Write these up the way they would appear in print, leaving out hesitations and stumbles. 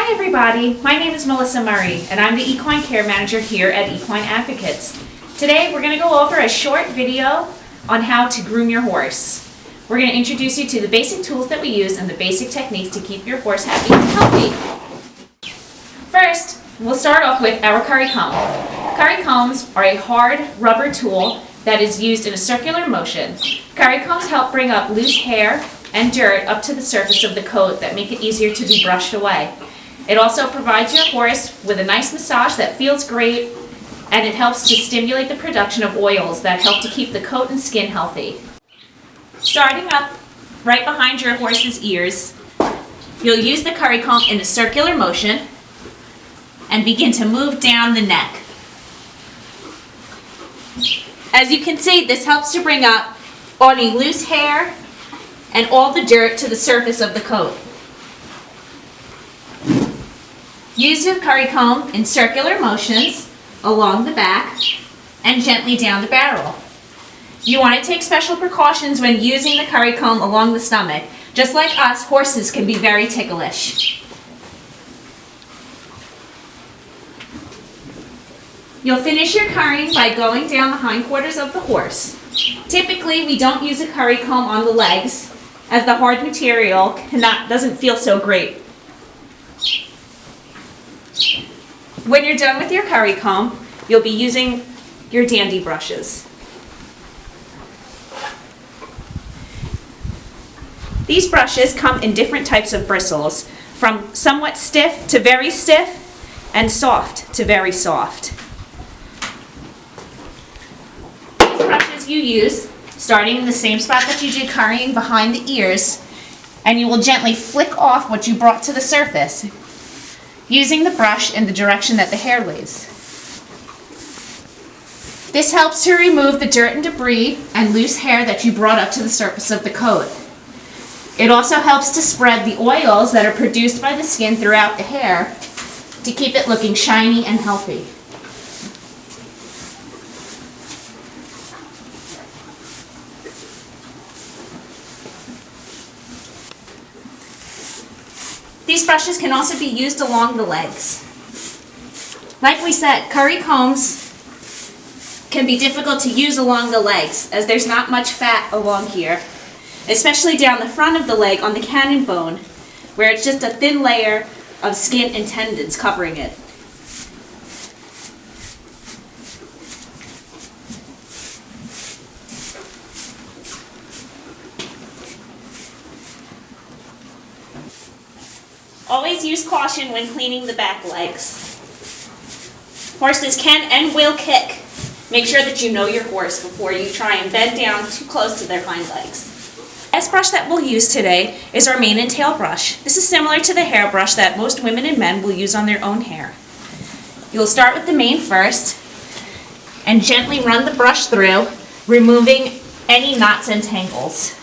Hi everybody, my name is Melissa Murray and I'm the Equine Care Manager here at Equine Advocates. Today we're going to go over a short video on how to groom your horse. We're going to introduce you to the basic tools that we use and the basic techniques to keep your horse happy and healthy. First, we'll start off with our curry comb. Curry combs are a hard rubber tool that is used in a circular motion. Curry combs help bring up loose hair and dirt up to the surface of the coat that make it easier to be brushed away. It also provides your horse with a nice massage that feels great, and it helps to stimulate the production of oils that help to keep the coat and skin healthy. Starting up right behind your horse's ears, you'll use the curry comb in a circular motion and begin to move down the neck. As you can see, this helps to bring up any loose hair and all the dirt to the surface of the coat. Use your curry comb in circular motions along the back and gently down the barrel. You want to take special precautions when using the curry comb along the stomach. Just like us, horses can be very ticklish. You'll finish your currying by going down the hindquarters of the horse. Typically, we don't use a curry comb on the legs, as the hard material doesn't feel so great. When you're done with your curry comb, you'll be using your dandy brushes. These brushes come in different types of bristles, from somewhat stiff to very stiff, and soft to very soft. These brushes you use starting in the same spot that you did currying behind the ears, and you will gently flick off what you brought to the surface, using the brush in the direction that the hair lays. This helps to remove the dirt and debris and loose hair that you brought up to the surface of the coat. It also helps to spread the oils that are produced by the skin throughout the hair to keep it looking shiny and healthy. These brushes can also be used along the legs. Like we said, curry combs can be difficult to use along the legs as there's not much fat along here, especially down the front of the leg on the cannon bone, where it's just a thin layer of skin and tendons covering it. Always use caution when cleaning the back legs. Horses can and will kick. Make sure that you know your horse before you try and bend down too close to their hind legs. The brush that we'll use today is our mane and tail brush. This is similar to the hairbrush that most women and men will use on their own hair. You'll start with the mane first and gently run the brush through, removing any knots and tangles.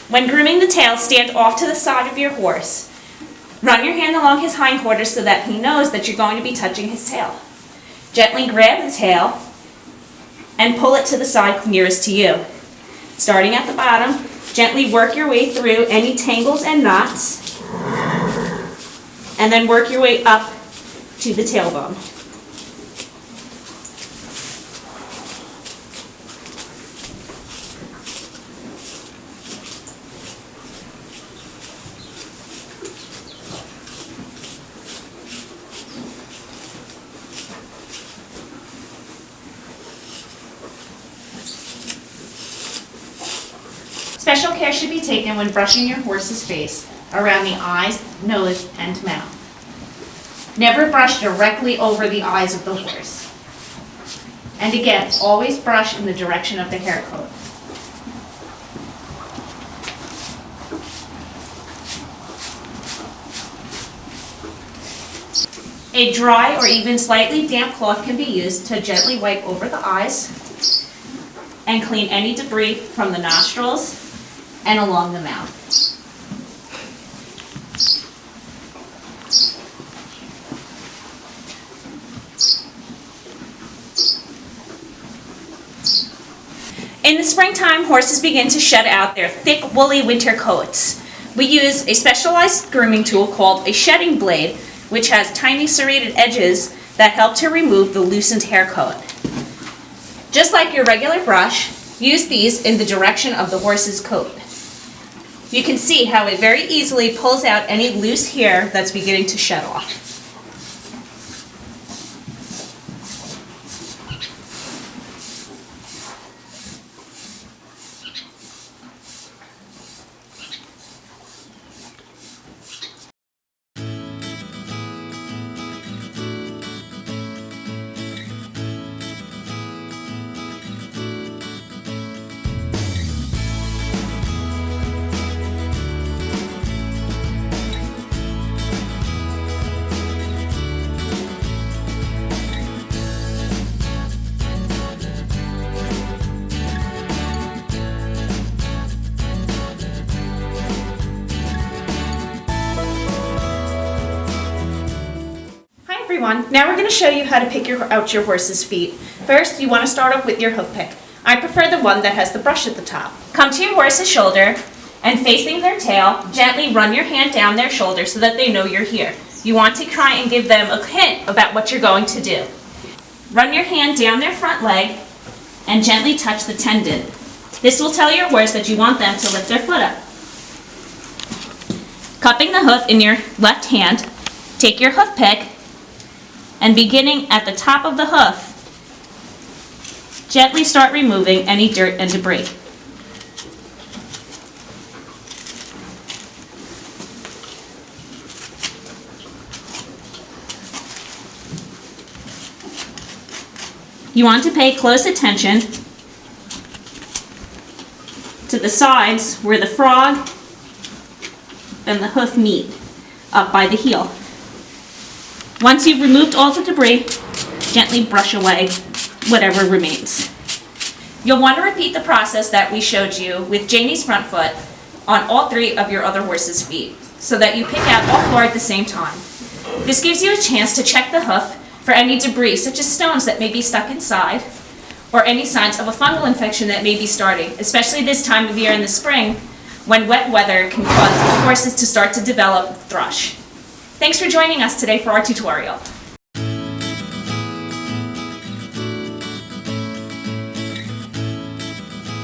When grooming the tail, stand off to the side of your horse. Run your hand along his hindquarters so that he knows that you're going to be touching his tail. Gently grab the tail and pull it to the side nearest to you. Starting at the bottom, gently work your way through any tangles and knots, and then work your way up to the tailbone. Special care should be taken when brushing your horse's face around the eyes, nose, and mouth. Never brush directly over the eyes of the horse. And again, always brush in the direction of the hair coat. A dry or even slightly damp cloth can be used to gently wipe over the eyes and clean any debris from the nostrils and along the mouth. In the springtime, horses begin to shed out their thick, woolly winter coats. We use a specialized grooming tool called a shedding blade, which has tiny serrated edges that help to remove the loosened hair coat. Just like your regular brush, use these in the direction of the horse's coat. You can see how it very easily pulls out any loose hair that's beginning to shed off. Now we're going to show you how to pick out your horse's feet. First, you want to start off with your hoof pick. I prefer the one that has the brush at the top. Come to your horse's shoulder and facing their tail, gently run your hand down their shoulder so that they know you're here. You want to try and give them a hint about what you're going to do. Run your hand down their front leg and gently touch the tendon. This will tell your horse that you want them to lift their foot up. Cupping the hoof in your left hand, take your hoof pick and beginning at the top of the hoof, gently start removing any dirt and debris. You want to pay close attention to the sides where the frog and the hoof meet, up by the heel. Once you've removed all the debris, gently brush away whatever remains. You'll want to repeat the process that we showed you with Janie's front foot on all three of your other horse's feet, so that you pick out all four at the same time. This gives you a chance to check the hoof for any debris, such as stones that may be stuck inside, or any signs of a fungal infection that may be starting, especially this time of year in the spring, when wet weather can cause horses to start to develop thrush. Thanks for joining us today for our tutorial.